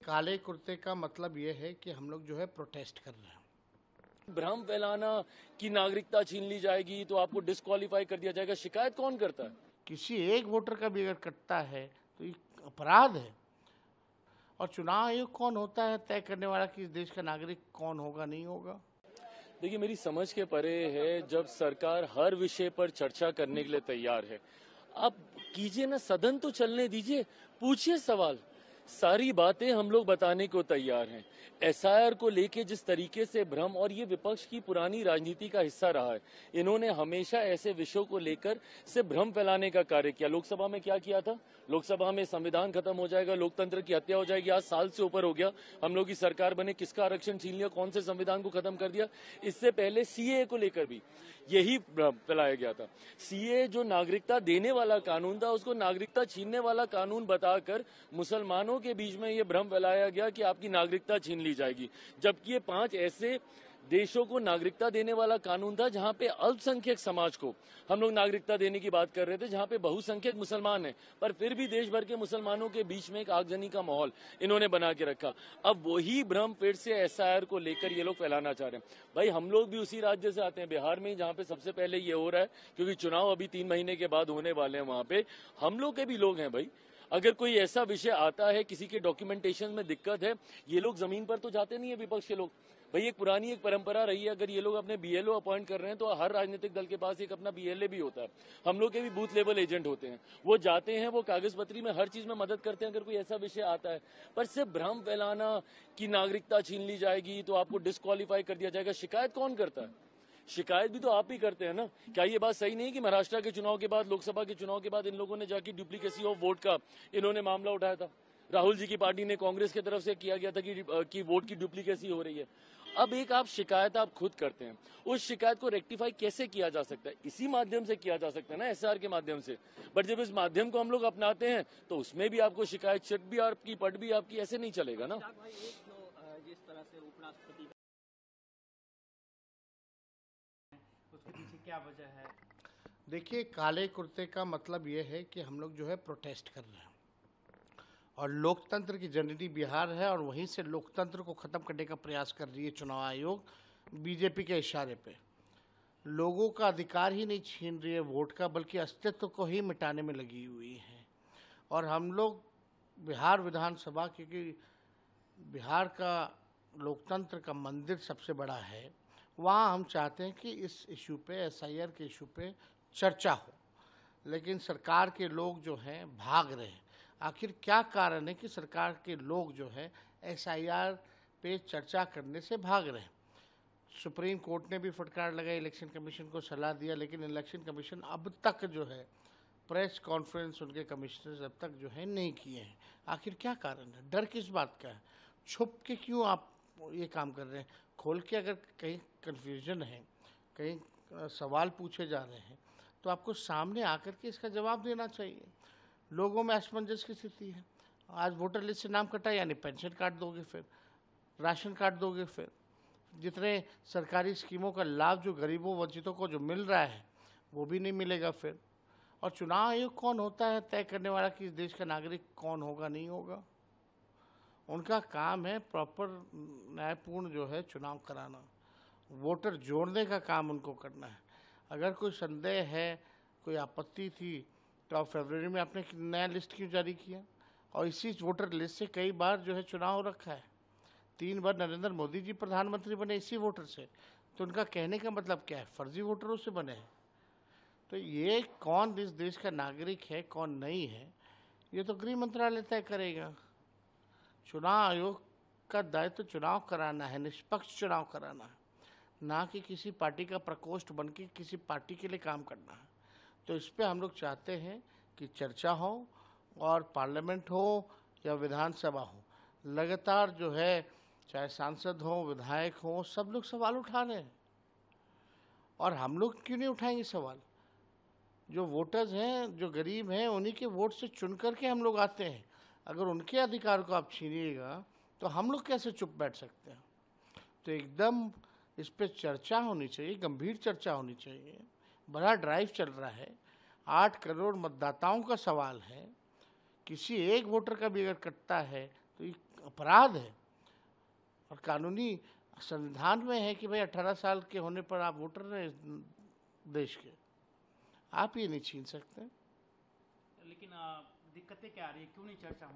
काले कुर्ते का मतलब ये है कि हम लोग जो है प्रोटेस्ट कर रहे हैं। भ्रम फैलाना कि नागरिकता छीन ली जाएगी तो आपको डिस्क्वालीफाई कर दिया जाएगा, शिकायत कौन करता है? किसी एक वोटर का भी अगर कटता है तो ये अपराध है। और चुनाव आयोग कौन होता है तय करने वाला कि इस देश का नागरिक कौन होगा नहीं होगा? देखिए, मेरी समझ के परे है जब सरकार हर विषय पर चर्चा करने के लिए तैयार है। आप कीजिए ना, सदन तो चलने दीजिए, पूछिए सवाल, सारी बातें हम लोग बताने को तैयार हैं। एसआईआर को लेके जिस तरीके से भ्रम, और ये विपक्ष की पुरानी राजनीति का हिस्सा रहा है, इन्होंने हमेशा ऐसे विषयों को लेकर से भ्रम फैलाने का कार्य किया। लोकसभा में क्या किया था? लोकसभा में संविधान खत्म हो जाएगा, लोकतंत्र की हत्या हो जाएगी। आज साल से ऊपर हो गया, हम लोग की सरकार बने, किसका आरक्षण छीन लिया, कौन से संविधान को खत्म कर दिया? इससे पहले सीए को लेकर भी यही भ्रम फैलाया गया था। सीए जो नागरिकता देने वाला कानून था, उसको नागरिकता छीनने वाला कानून बताकर मुसलमानों के बीच में ये भ्रम फैलाया गया कि आपकी नागरिकता छीन ली जाएगी, जबकि ये 5 ऐसे देशों को नागरिकता देने वाला कानून था जहां पे अल्पसंख्यक समाज को हम लोग नागरिकता देने की बात कर रहे थे, जहां पे बहुसंख्यक मुसलमान हैं, पर फिर भी देश भर के मुसलमानों के बीच में एक आगजनी का माहौल इन्होंने बना के रखा। अब वही भ्रम फिर से एसआईआर को लेकर ये लोग फैलाना चाह रहे हैं। भाई, हम लोग भी उसी राज्य से आते हैं, बिहार में, जहां पे सबसे पहले ये हो रहा है, क्योंकि चुनाव अभी 3 महीने के बाद होने वाले हैं। वहां पे हम लोग के भी लोग हैं भाई। अगर कोई ऐसा विषय आता है, किसी के डॉक्यूमेंटेशन में दिक्कत है, ये लोग जमीन पर तो जाते नहीं है विपक्ष के लोग। भाई, एक पुरानी एक परंपरा रही है, अगर ये लोग अपने बीएलओ अपॉइंट कर रहे हैं तो हर राजनीतिक दल के पास एक अपना बीएलए भी होता है। हम लोग के भी बूथ लेवल एजेंट होते हैं, वो जाते हैं, वो कागज पत्री में हर चीज में मदद करते हैं अगर कोई ऐसा विषय आता है। पर सिर्फ भ्रम फैलाना कि नागरिकता छीन ली जाएगी तो आपको डिस्क्वालीफाई कर दिया जाएगा, शिकायत कौन करता है? शिकायत भी तो आप ही करते हैं ना। क्या ये बात सही नहीं कि महाराष्ट्र के चुनाव के बाद, लोकसभा के चुनाव के बाद इन लोगों ने जाके डुप्लीकेसी ऑफ वोट का इन्होंने मामला उठाया था? राहुल जी की पार्टी ने, कांग्रेस की तरफ से किया गया था कि वोट की डुप्लीकेसी हो रही है। अब एक आप शिकायत आप खुद करते हैं, उस शिकायत को रेक्टिफाई कैसे किया जा सकता है? इसी माध्यम से किया जा सकता है ना, एसआर के माध्यम से। बट जब इस माध्यम को हम लोग अपनाते हैं तो उसमें भी आपको शिकायत, चिट भी आपकी, पट भी आपकी, ऐसे नहीं चलेगा ना। जिस तरह से उपराष्ट्रपति, उसके पीछे क्या वजह है? देखिए, काले कुर्ते का मतलब ये है कि हम लोग जो है प्रोटेस्ट कर रहे हैं। और लोकतंत्र की जननी बिहार है और वहीं से लोकतंत्र को ख़त्म करने का प्रयास कर रही है चुनाव आयोग, बीजेपी के इशारे पे। लोगों का अधिकार ही नहीं छीन रही है वोट का, बल्कि अस्तित्व को ही मिटाने में लगी हुई है। और हम लोग बिहार विधानसभा, क्योंकि बिहार का लोकतंत्र का मंदिर सबसे बड़ा है, वहाँ हम चाहते हैं कि इस इशू पे, एसआईआर के इशू पे चर्चा हो। लेकिन सरकार के लोग जो हैं भाग रहे हैं। आखिर क्या कारण है कि सरकार के लोग जो है एसआईआर पे चर्चा करने से भाग रहे हैं? सुप्रीम कोर्ट ने भी फटकार लगाई, इलेक्शन कमीशन को सलाह दिया, लेकिन इलेक्शन कमीशन अब तक जो है प्रेस कॉन्फ्रेंस उनके कमिश्नर्स अब तक जो है नहीं किए हैं। आखिर क्या कारण है? डर किस बात का है? छुप के क्यों आप ये काम कर रहे हैं? खोल के अगर कहीं कन्फ्यूजन है, कहीं सवाल पूछे जा रहे हैं, तो आपको सामने आकर के इसका जवाब देना चाहिए। लोगों में असमंजस की स्थिति है। आज वोटर लिस्ट से नाम कटा, यानी पेंशन काट दोगे, फिर राशन काट दोगे, फिर जितने सरकारी स्कीमों का लाभ जो गरीबों वंचितों को जो मिल रहा है वो भी नहीं मिलेगा फिर। और चुनाव आयोग कौन होता है तय करने वाला कि इस देश का नागरिक कौन होगा नहीं होगा? उनका काम है प्रॉपर न्यायपूर्ण जो है चुनाव कराना, वोटर जोड़ने का काम उनको करना है। अगर कोई संदेह है, कोई आपत्ति थी, तो आप फरवरी में आपने नया लिस्ट क्यों जारी किया? और इसी वोटर लिस्ट से कई बार जो है चुनाव हो रखा है। 3 बार नरेंद्र मोदी जी प्रधानमंत्री बने इसी वोटर से। तो उनका कहने का मतलब क्या है? फर्जी वोटरों से बने हैं। तो ये कौन इस देश का नागरिक है, कौन नहीं है, ये तो गृह मंत्रालय तय करेगा। चुनाव आयोग का दायित्व तो चुनाव कराना है, निष्पक्ष चुनाव कराना है, ना कि किसी पार्टी का प्रकोष्ठ बन के किसी पार्टी के लिए काम करना है। तो इस पे हम लोग चाहते हैं कि चर्चा हो, और पार्लियामेंट हो या विधानसभा हो, लगातार जो है, चाहे सांसद हो, विधायक हो, सब लोग सवाल उठा रहे हैं। और हम लोग क्यों नहीं उठाएंगे सवाल? जो वोटर्स हैं, जो गरीब हैं, उन्हीं के वोट से चुन करके हम लोग आते हैं। अगर उनके अधिकार को आप छीनिएगा तो हम लोग कैसे चुप बैठ सकते हैं? तो एकदम इस पे चर्चा होनी चाहिए, गंभीर चर्चा होनी चाहिए। बड़ा ड्राइव चल रहा है, 8 करोड़ मतदाताओं का सवाल है। किसी एक वोटर का भी अगर कटता है तो ये अपराध है और कानूनी संविधान में है कि भाई 18 साल के होने पर आप वोटर हैं इस देश के, आप ये नहीं छीन सकते। लेकिन दिक्कतें क्या आ रही है, क्यों नहीं चर्चा